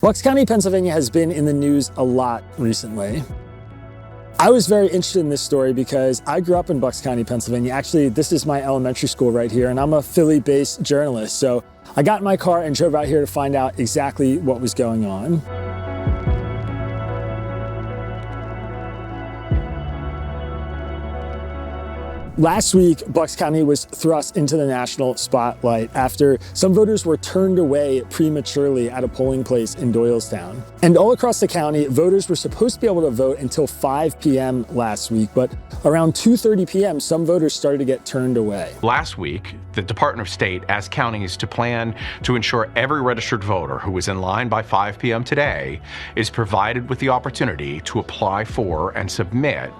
Bucks County, Pennsylvania has been in the news a lot recently. I was very interested in this story because I grew up in Bucks County, Pennsylvania. Actually, this is my elementary school right here, and I'm a Philly-based journalist. So I got in my car and drove out here to find out exactly what was going on. Last week, Bucks County was thrust into the national spotlight after some voters were turned away prematurely at a polling place in Doylestown. And all across the county, voters were supposed to be able to vote until 5 p.m. last week, but around 2:30 p.m., some voters started to get turned away. Last week, the Department of State asked counties to plan to ensure every registered voter who is in line by 5 p.m. today is provided with the opportunity to apply for and submit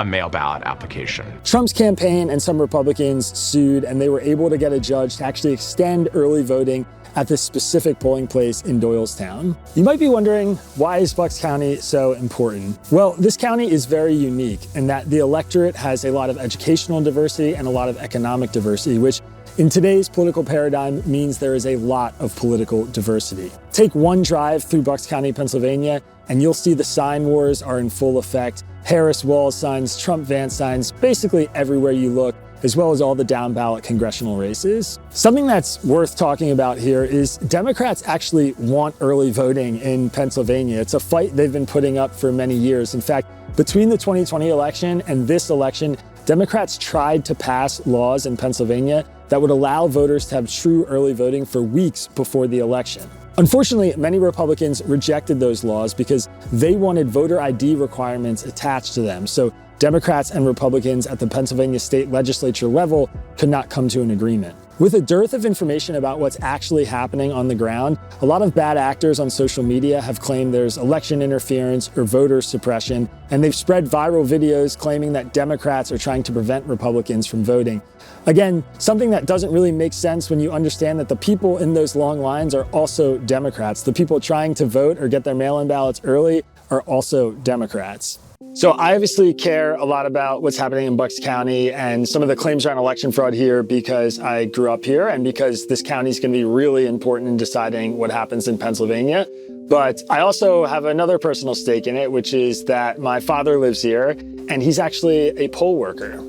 a mail ballot application. Trump's campaign and some Republicans sued, and they were able to get a judge to actually extend early voting at this specific polling place in Doylestown. You might be wondering, why is Bucks County so important? Well, this county is very unique in that the electorate has a lot of educational diversity and a lot of economic diversity, which in today's political paradigm means there is a lot of political diversity. Take one drive through Bucks County, Pennsylvania, and you'll see the sign wars are in full effect. Harris wall signs, Trump van signs, basically everywhere you look, as well as all the down ballot congressional races. Something that's worth talking about here is Democrats actually want early voting in Pennsylvania. It's a fight they've been putting up for many years. In fact, between the 2020 election and this election, Democrats tried to pass laws in Pennsylvania that would allow voters to have true early voting for weeks before the election. Unfortunately, many Republicans rejected those laws because they wanted voter ID requirements attached to them. So Democrats and Republicans at the Pennsylvania state legislature level could not come to an agreement. With a dearth of information about what's actually happening on the ground, a lot of bad actors on social media have claimed there's election interference or voter suppression, and they've spread viral videos claiming that Democrats are trying to prevent Republicans from voting. Again, something that doesn't really make sense when you understand that the people in those long lines are also Democrats. The people trying to vote or get their mail-in ballots early are also Democrats. So I obviously care a lot about what's happening in Bucks County and some of the claims around election fraud here because I grew up here and because this county is going to be really important in deciding what happens in Pennsylvania. But I also have another personal stake in it, which is that my father lives here and he's actually a poll worker.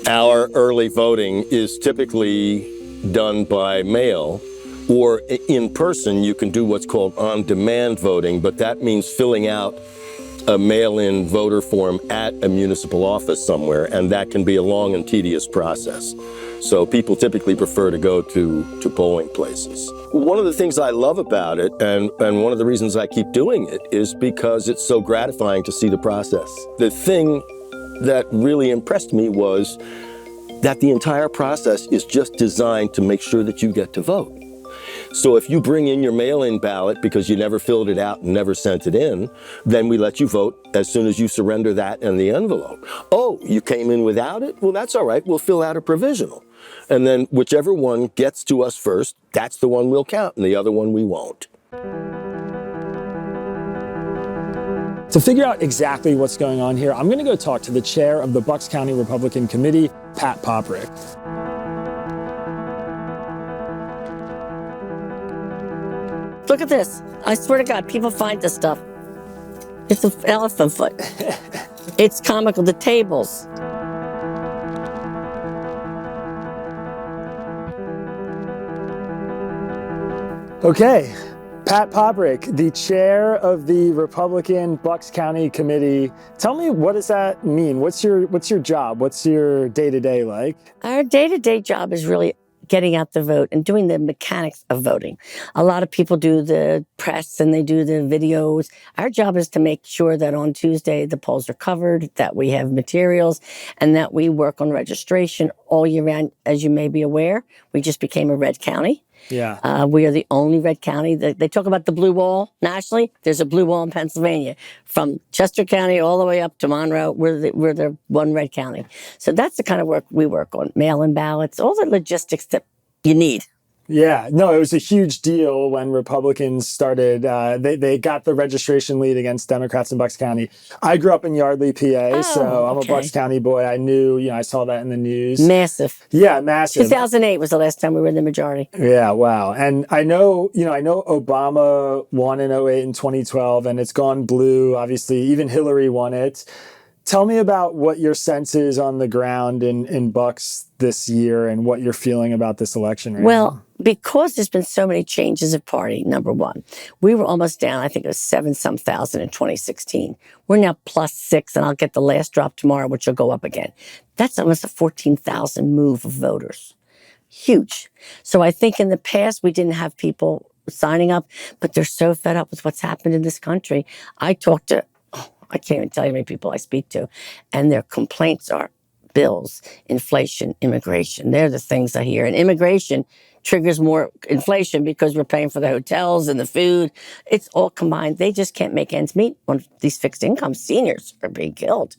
Our early voting is typically done by mail, or in person. You can do what's called on-demand voting, but that means filling out a mail-in voter form at a municipal office somewhere, and that can be a long and tedious process. So people typically prefer to go to polling places. One of the things I love about it, and one of the reasons I keep doing it, is because it's so gratifying to see the process. The thing that really impressed me was that the entire process is just designed to make sure that you get to vote. So if you bring in your mail-in ballot because you never filled it out and never sent it in, then we let you vote as soon as you surrender that and the envelope. Oh, you came in without it? Well, that's all right. We'll fill out a provisional. And then whichever one gets to us first, that's the one we'll count, and the other one we won't. To figure out exactly what's going on here, I'm going to go talk to the chair of the Bucks County Republican Committee, Pat Poprick. Look at this. I swear to God, people find this stuff. It's an elephant foot. It's comical. The tables. Okay, Pat Poprick, the chair of the Republican Bucks County Committee. Tell me, what does that mean? What's your job? What's your day-to-day like? Our day-to-day job is really getting out the vote and doing the mechanics of voting. A lot of people do the press and they do the videos. Our job is to make sure that on Tuesday the polls are covered, that we have materials, and that we work on registration all year round. As you may be aware, we just became a red county. Yeah. We are the only red county. They talk about the blue wall nationally. There's a blue wall in Pennsylvania. From Chester County all the way up to Monroe, we're the one red county. So that's the kind of work we work on. Mail-in ballots, all the logistics that you need. Yeah, no, it was a huge deal when Republicans started. They got the registration lead against Democrats in Bucks County. I grew up in Yardley, PA, so Oh, I'm a Bucks okay. County boy. I knew, I saw that in the news. Massive. Yeah, massive. 2008 was the last time we were in the majority. Yeah, wow. And I know Obama won in '08 and 2012, and it's gone blue. Obviously, even Hillary won it. Tell me about what your sense is on the ground in Bucks this year and what you're feeling about this election right now. Well, because there's been so many changes of party, number one, we were almost down, I think it was 7-some thousand in 2016. We're now +6, and I'll get the last drop tomorrow, which will go up again. That's almost a 14,000 move of voters. Huge. So I think in the past we didn't have people signing up, but they're so fed up with what's happened in this country. I can't even tell you how many people I speak to, and their complaints are bills, inflation, immigration. They're the things I hear. And immigration triggers more inflation because we're paying for the hotels and the food. It's all combined. They just can't make ends meet on these fixed incomes. Seniors are being killed.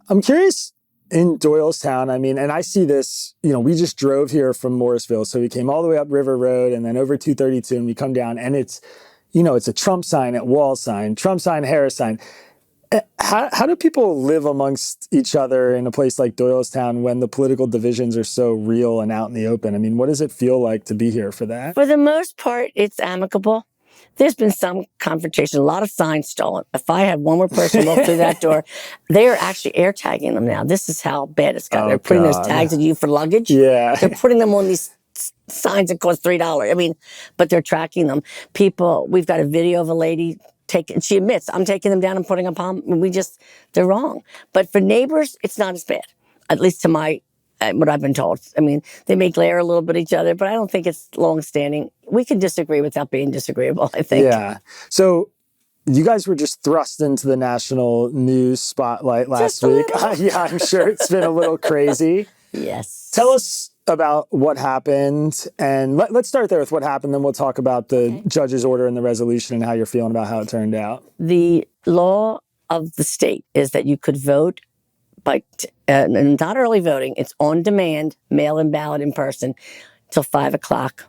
I'm curious in Doylestown, and I see this, we just drove here from Morrisville. So we came all the way up River Road and then over 232, and we come down, and it's a Trump sign at wall sign, Trump sign, Harris sign. How do people live amongst each other in a place like Doylestown when the political divisions are so real and out in the open? What does it feel like to be here for that? For the most part, it's amicable. There's been some confrontation, a lot of signs stolen. If I had one more person walk through that door, they are actually air tagging them now. This is how bad it's gotten. Oh, They're putting God. those tags on you for luggage. Yeah. They're putting them on these signs that cost $3. But they're tracking them. We've got a video of a lady she admits, I'm taking them down and putting them on. They're wrong. But for neighbors, it's not as bad, at least to what I've been told. They may glare a little bit at each other, but I don't think it's long-standing. We can disagree without being disagreeable, I think. Yeah. So you guys were just thrust into the national news spotlight last week. Yeah, I'm sure it's been a little crazy. Yes. Tell us about what happened, and let's start there with what happened, then we'll talk about the judge's order and the resolution and how you're feeling about how it turned out. The law of the state is that you could vote by not early voting. It's on demand, mail-in ballot in person till 5 o'clock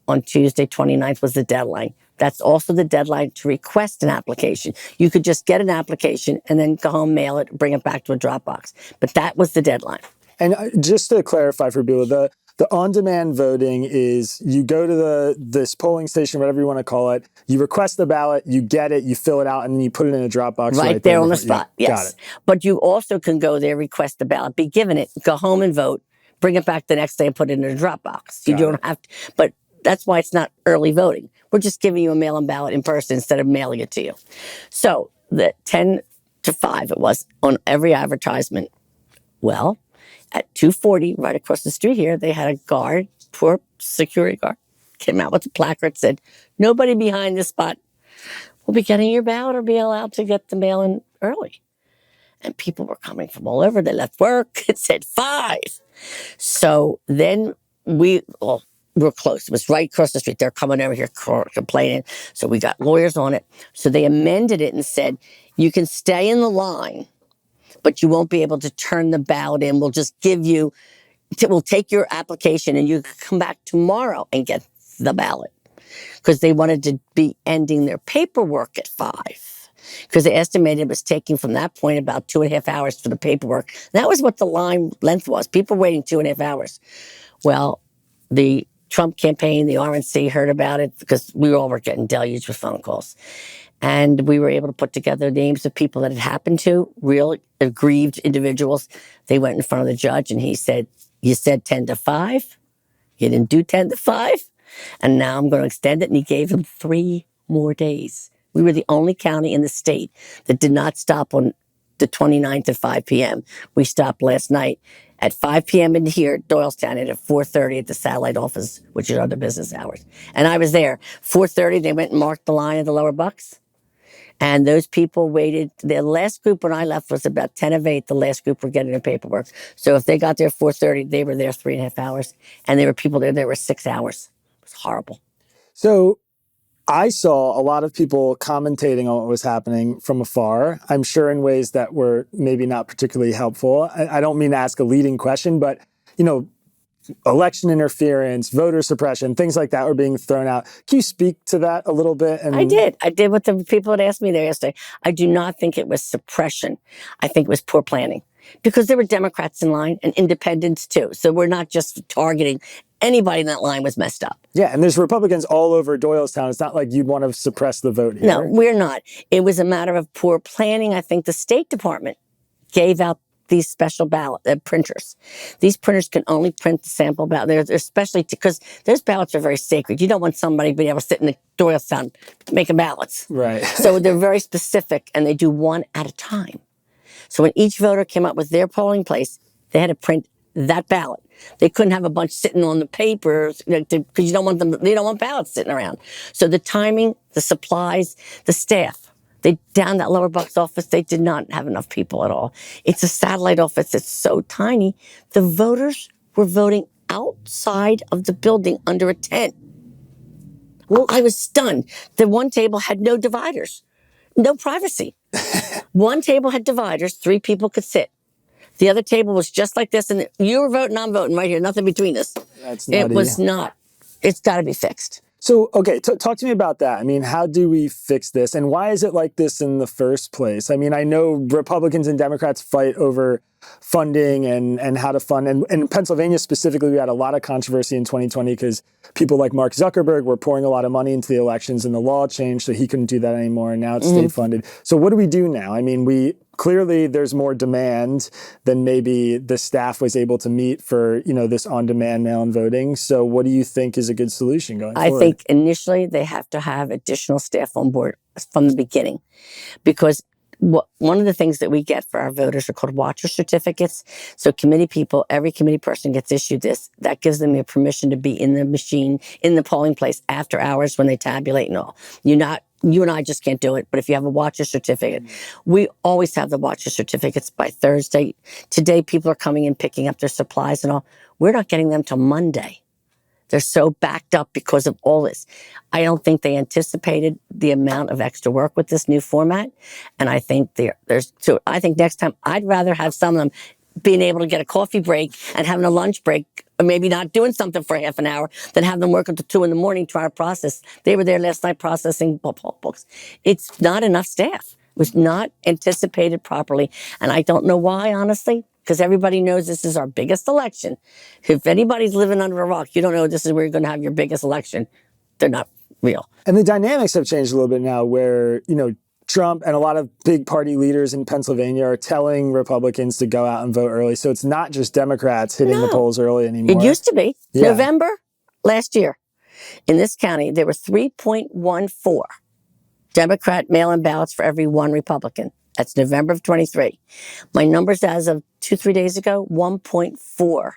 on Tuesday, 29th was the deadline. That's also the deadline to request an application. You could just get an application and then go home, mail it, bring it back to a drop box. But that was the deadline. And just to clarify for people, the on-demand voting is you go to this polling station, whatever you want to call it, you request the ballot, you get it, you fill it out, and then you put it in a drop box. Right there on the spot, yeah, yes. Got it. But you also can go there, request the ballot, be given it, go home and vote, bring it back the next day and put it in a drop box. You don't have to, but that's why it's not early voting. We're just giving you a mail-in ballot in person instead of mailing it to you. So the 10 to 5 it was on every advertisement. Well, at 240, right across the street here, they had a guard, poor security guard, came out with a placard, said, nobody behind this spot will be getting your ballot or be allowed to get the mail-in early. And people were coming from all over. They left work. It said 5. So then we're close. It was right across the street. They're coming over here complaining. So we got lawyers on it. So they amended it and said, you can stay in the line, but you won't be able to turn the ballot in. We'll just we'll take your application and you can come back tomorrow and get the ballot. Because they wanted to be ending their paperwork at 5. Because they estimated it was taking from that point about 2.5 hours for the paperwork. That was what the line length was. People waiting 2.5 hours. Well, the Trump campaign, the RNC heard about it because we all were getting deluged with phone calls. And we were able to put together names of people that it happened to, real aggrieved individuals. They went in front of the judge and he said, you said 10 to 5. You didn't do 10 to 5. And now I'm going to extend it. And he gave them 3 more days. We were the only county in the state that did not stop on the 29th at 5 p.m. We stopped last night at 5 p.m. in here at Doylestown and at 4:30 at the satellite office, which are the business hours. And I was there. 4:30, they went and marked the line at the lower Bucks. And those people waited. The last group when I left was about 10 of 8. The last group were getting their paperwork. So if they got there 4:30, they were there 3.5 hours. And there were people there were 6 hours. It was horrible. So I saw a lot of people commentating on what was happening from afar, I'm sure in ways that were maybe not particularly helpful. I don't mean to ask a leading question, but, election interference, voter suppression, things like that were being thrown out. Can you speak to that a little bit? I did. I did what the people had asked me there yesterday. I do not think it was suppression. I think it was poor planning because there were Democrats in line and independents too. So we're not just targeting anybody in that line was messed up. Yeah, and there's Republicans all over Doylestown. It's not like you'd want to suppress the vote here. No, we're not. It was a matter of poor planning. I think the State Department gave out these special ballot printers. These printers can only print the sample ballot. They're especially because those ballots are very sacred. You don't want somebody being able to sit in the Doylestown making ballots. Right. So they're very specific, and they do one at a time. So when each voter came up with their polling place, they had to print that ballot. They couldn't have a bunch sitting on the paper because you don't want them. They don't want ballots sitting around. So the timing, the supplies, the staff. They down that lower box office, they did not have enough people at all. It's a satellite office. It's so tiny. The voters were voting outside of the building under a tent. Well, I was stunned. The one table had no dividers, no privacy. One table had dividers, 3 people could sit. The other table was just like this, and you were voting, I'm voting right here, nothing between us. That's nutty. It was not. It's got to be fixed. So, okay, talk to me about that. I mean, how do we fix this? And why is it like this in the first place? I mean, I know Republicans and Democrats fight over funding and how to fund. And in Pennsylvania specifically, we had a lot of controversy in 2020 because people like Mark Zuckerberg were pouring a lot of money into the elections and the law changed so he couldn't do that anymore. And now it's state funded. So what do we do now? I mean, clearly there's more demand than maybe the staff was able to meet for, this on-demand mail-in voting. So what do you think is a good solution going forward? I think initially they have to have additional staff on board from the beginning because one of the things that we get for our voters are called watcher certificates. So committee people, every committee person gets issued this. That gives them a permission to be in the machine, in the polling place after hours when they tabulate and all. You and I just can't do it, but if you have a watcher certificate, we always have the watcher certificates by Thursday. Today, people are coming in, picking up their supplies and all. We're not getting them till Monday. They're so backed up because of all this. I don't think they anticipated the amount of extra work with this new format. And I think I think next time I'd rather have some of them being able to get a coffee break and having a lunch break, or maybe not doing something for half an hour, than have them work until 2 a.m. trying to process. They were there last night processing poll books. It's not enough staff. It was not anticipated properly. And I don't know why, honestly, because everybody knows this is our biggest election. If anybody's living under a rock, you don't know this is where you're going to have your biggest election. They're not real. And the dynamics have changed a little bit now where, Trump and a lot of big party leaders in Pennsylvania are telling Republicans to go out and vote early. So it's not just Democrats hitting the polls early anymore. It used to be. Yeah. November last year, in this county, there were 3.14 Democrat mail-in ballots for every 1 Republican. That's November of 23. My numbers as of 2-3 days ago, 1.4.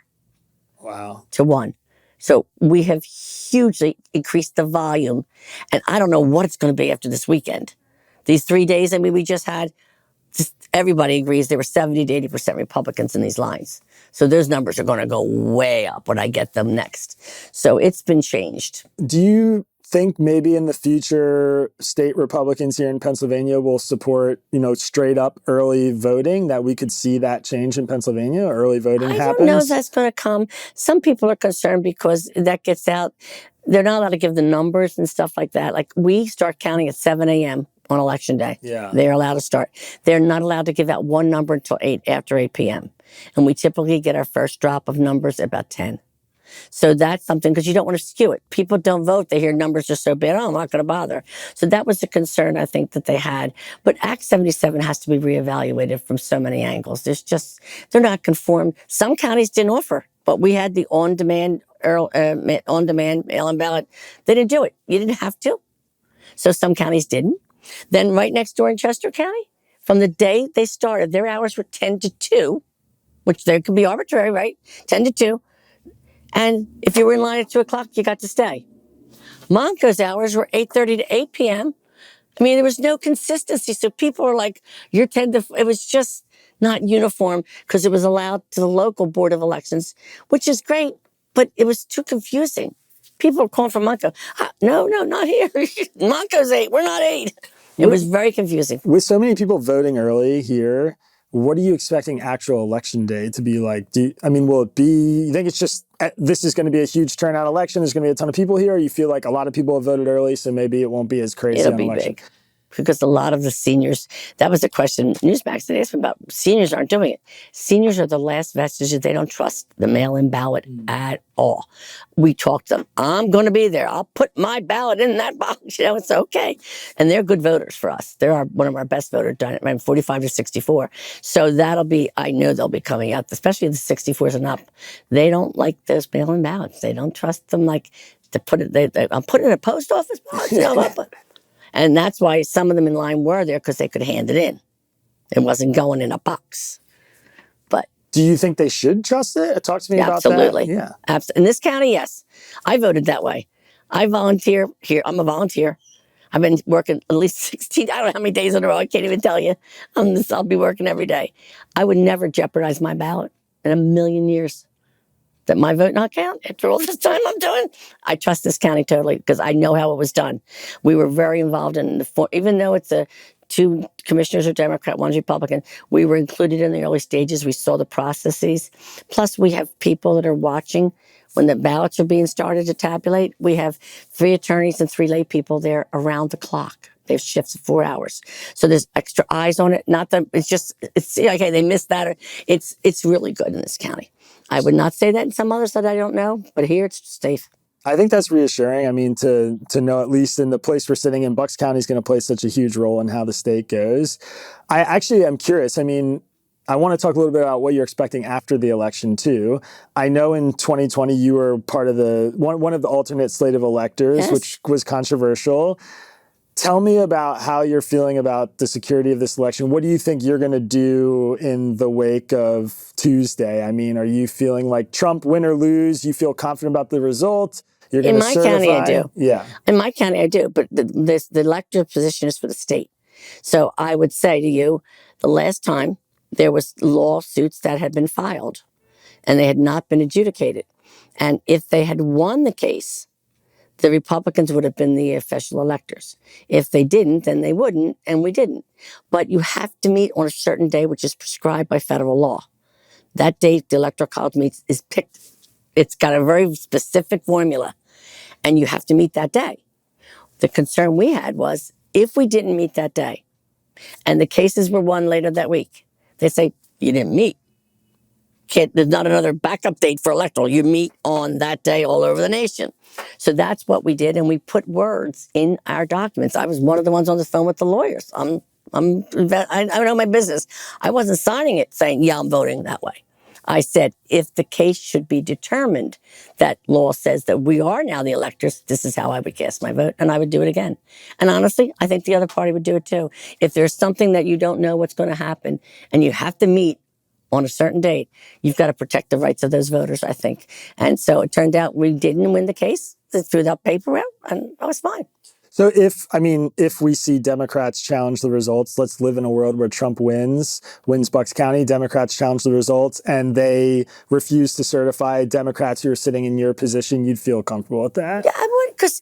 Wow. To 1. So we have hugely increased the volume. And I don't know what it's going to be after this weekend. These 3 days, we just had, everybody agrees there were 70 to 80% Republicans in these lines. So those numbers are going to go way up when I get them next. So it's been changed. Do you think maybe in the future state Republicans here in Pennsylvania will support, straight up early voting, that we could see that change in Pennsylvania, early voting happens? I don't know if that's going to come. Some people are concerned because that gets out. They're not allowed to give the numbers and stuff like that. Like we start counting at 7 a.m. on election day. Yeah. They're allowed to start. They're not allowed to give out one number until after 8 p.m. And we typically get our first drop of numbers at about 10. So that's something, because you don't want to skew it. People don't vote. They hear numbers are so bad. Oh, I'm not going to bother. So that was a concern I think that they had. But Act 77 has to be reevaluated from so many angles. They're not conformed. Some counties didn't offer, but we had the on-demand mail-in ballot. They didn't do it. You didn't have to. So some counties didn't. Then right next door in Chester County, from the day they started, their hours were 10 to 2, which there could be arbitrary, right? 10 to 2. And if you were in line at 2 o'clock, you got to stay. Monco's hours were 8:30 to 8 p.m. There was no consistency. So people were like, you're 10 to... It was just not uniform because it was allowed to the local board of elections, which is great, but it was too confusing. People were calling for Monco. No, not here. Monco's 8. We're not 8. It was very confusing. With so many people voting early here, what are you expecting actual election day to be like? Will it be, you think it's just, this is going to be a huge turnout election, there's going to be a ton of people here, or you feel like a lot of people have voted early, so maybe it won't be as crazy It'll on be election? big. Because a lot of the seniors, that was the question Newsmax had asked me about. Seniors aren't doing it. Seniors are the last vestiges. They don't trust the mail-in ballot at all. We talked to them. I'm going to be there. I'll put my ballot in that box. It's okay. And they're good voters for us. They're one of our best voters, 45 to 64. So I know they'll be coming out, especially the 64s and up. They don't like those mail-in ballots. They don't trust them to put it, I'm putting in a post office box. And that's why some of them in line were there, because they could hand it in. It wasn't going in a box. But do you think they should trust it? Talk to me about that. Absolutely. Yeah. In this county, yes. I voted that way. I volunteer here. I'm a volunteer. I've been working at least 16, I don't know how many days in a row. I can't even tell you. I'll be working every day. I would never jeopardize my ballot in a million years. That my vote not count after all this time I'm doing. I trust this county totally because I know how it was done. We were very involved in even though it's two commissioners are Democrat, one's Republican, we were included in the early stages. We saw the processes. Plus, we have people that are watching when the ballots are being started to tabulate. We have 3 attorneys and 3 lay people there around the clock. They have shifts of 4 hours. So there's extra eyes on it. Not that it's okay, they missed that. Or it's really good in this county. I would not say that in some others that I don't know, but here it's safe. I think that's reassuring. To know at least in the place we're sitting in, Bucks County is going to play such a huge role in how the state goes. I actually am curious. I want to talk a little bit about what you're expecting after the election too. I know in 2020 you were part of one of the alternate slate of electors, yes, which was controversial. Tell me about how you're feeling about the security of this election. What do you think you're going to do in the wake of Tuesday? Are you feeling like Trump, win or lose, you feel confident about the result? You're going to certify? In my county, I do. Yeah. In my county, I do. But the elector position is for the state. So I would say to you, the last time there was lawsuits that had been filed and they had not been adjudicated. And if they had won the case, the Republicans would have been the official electors. If they didn't, then they wouldn't, and we didn't. But you have to meet on a certain day, which is prescribed by federal law. That date the Electoral College meets is picked. It's got a very specific formula, and you have to meet that day. The concern we had was if we didn't meet that day, and the cases were won later that week, they say, you didn't meet. There's not another backup date for electoral. You meet on that day all over the nation. So that's what we did, and we put words in our documents. I was one of the ones on the phone with the lawyers. I know my business. I wasn't signing it saying, yeah, I'm voting that way. I said, if the case should be determined that law says that we are now the electors, this is how I would cast my vote, and I would do it again. And honestly, I think the other party would do it too. If there's something that you don't know what's going to happen, and you have to meet on a certain date, you've got to protect the rights of those voters, I think. And so it turned out we didn't win the case. They threw that paper out, and I was fine. So if we see Democrats challenge the results, let's live in a world where Trump wins Bucks County, Democrats challenge the results, and they refuse to certify Democrats who are sitting in your position, you'd feel comfortable with that? Yeah, I would, because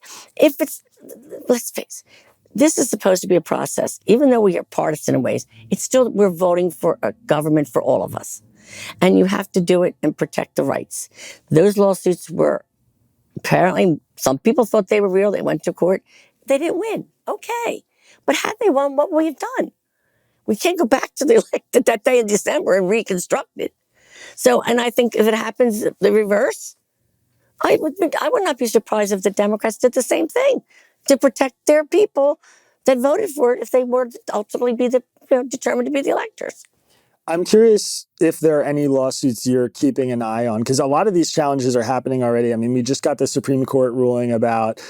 let's face it, this is supposed to be a process. Even though we are partisan in ways, we're voting for a government for all of us. And you have to do it and protect the rights. Those lawsuits were apparently, some people thought they were real. They went to court. They didn't win. Okay. But had they won, what would we have done? We can't go back to that day in December and reconstruct it. So, and I think if it happens the reverse, I would not be surprised if the Democrats did the same thing to protect their people that voted for it if they were to ultimately be determined to be the electors. I'm curious if there are any lawsuits you're keeping an eye on, because a lot of these challenges are happening already. We just got the Supreme Court ruling about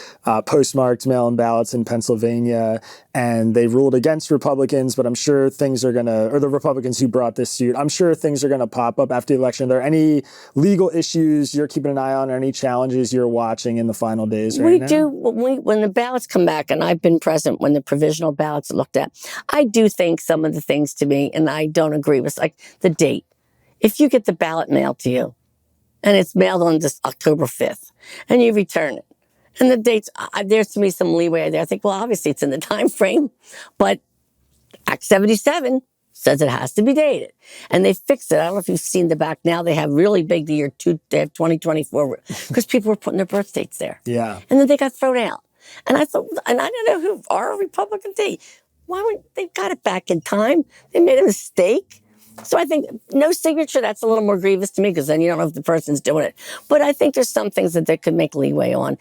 postmarked mail-in ballots in Pennsylvania, and they ruled against Republicans, but I'm sure things are or the Republicans who brought this suit, I'm sure things are going to pop up after the election. Are there any legal issues you're keeping an eye on, or any challenges you're watching in the final days right now? We do. When the ballots come back, and I've been present when the provisional ballots are looked at, I do think some of the things to me, and I don't agree with, like the date. If you get the ballot mailed to you, and it's mailed on this October 5th, and you return it, and the dates, there's to me some leeway there. I think, well, obviously it's in the time frame, but Act 77 says it has to be dated. And they fixed it. I don't know if you've seen the back now. They have really big they have 2024 because people were putting their birth dates there. Yeah. And then they got thrown out. And I thought, and I don't know who our Republican date. Why wouldn't they got it back in time? They made a mistake. So I think no signature, that's a little more grievous to me because then you don't know if the person's doing it. But I think there's some things that they could make leeway on.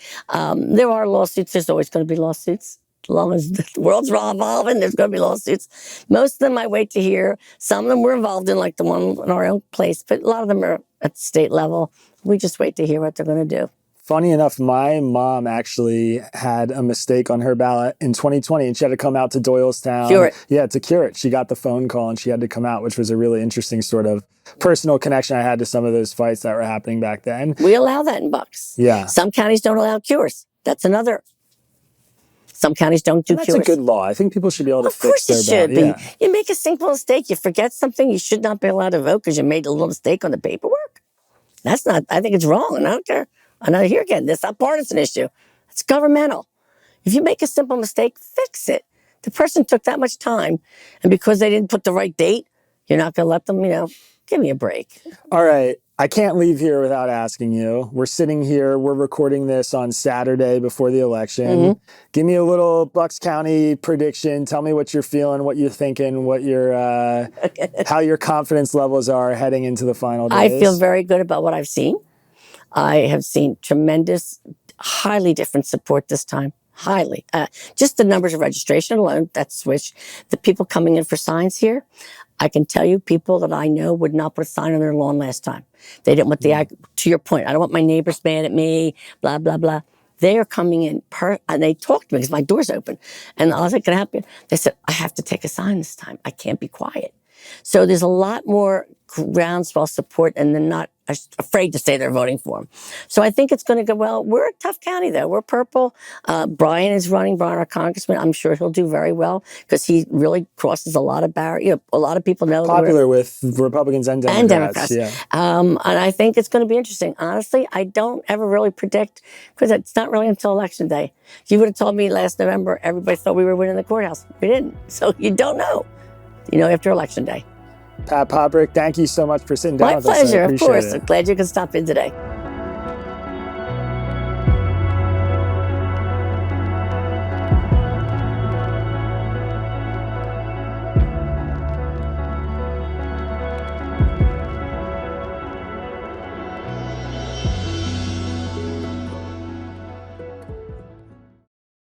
There are lawsuits. There's always going to be lawsuits. As long as the world's evolving, there's going to be lawsuits. Most of them I wait to hear. Some of them we're involved in, like the one in our own place. But a lot of them are at the state level. We just wait to hear what they're going to do. Funny enough, my mom actually had a mistake on her ballot in 2020, and she had to come out to Doylestown. Cure it. Yeah, to cure it. She got the phone call, and she had to come out, which was a really interesting sort of personal connection I had to some of those fights that were happening back then. We allow that in Bucks. Yeah. Some counties don't allow cures. That's another. Some counties don't do That's cures. a good law. I think people should be able to fix their Of course it should ballot. be. Yeah. You make a simple mistake. You forget something. You should not be allowed to vote because you made a little mistake on the paperwork. That's not, I think it's wrong. And I don't care. And I hear again, this is not a partisan issue. It's governmental. If you make a simple mistake, fix it. The person took that much time. And because they didn't put the right date, you're not going to let them, give me a break. All right. I can't leave here without asking you. We're sitting here, we're recording this on Saturday before the election. Mm-hmm. Give me a little Bucks County prediction. Tell me what you're feeling, what you're thinking, what your how your confidence levels are heading into the final days. I feel very good about what I've seen. I have seen tremendous, highly different support this time. Highly. Just the numbers of registration alone, that switch. The people coming in for signs here, I can tell you people that I know would not put a sign on their lawn last time. They didn't want to your point, I don't want my neighbors mad at me, blah, blah, blah. They are coming in, and they talked to me because my door's open. And I was like, can I help you? They said, I have to take a sign this time. I can't be quiet. So there's a lot more groundswell support, and they're not afraid to say they're voting for him. So I think it's going to go well. We're a tough county, though. We're purple. Brian is running, Brian, our congressman. I'm sure he'll do very well because he really crosses a lot of barriers. A lot of people know. Popular with Republicans and Democrats. Yeah. And I think it's going to be interesting. Honestly, I don't ever really predict because it's not really until Election Day. If you would have told me last November, everybody thought we were winning the courthouse. We didn't. So you don't know. After Election Day. Pat Pobrick, thank you so much for sitting down with us. My pleasure, of course. It. I'm glad you could stop in today.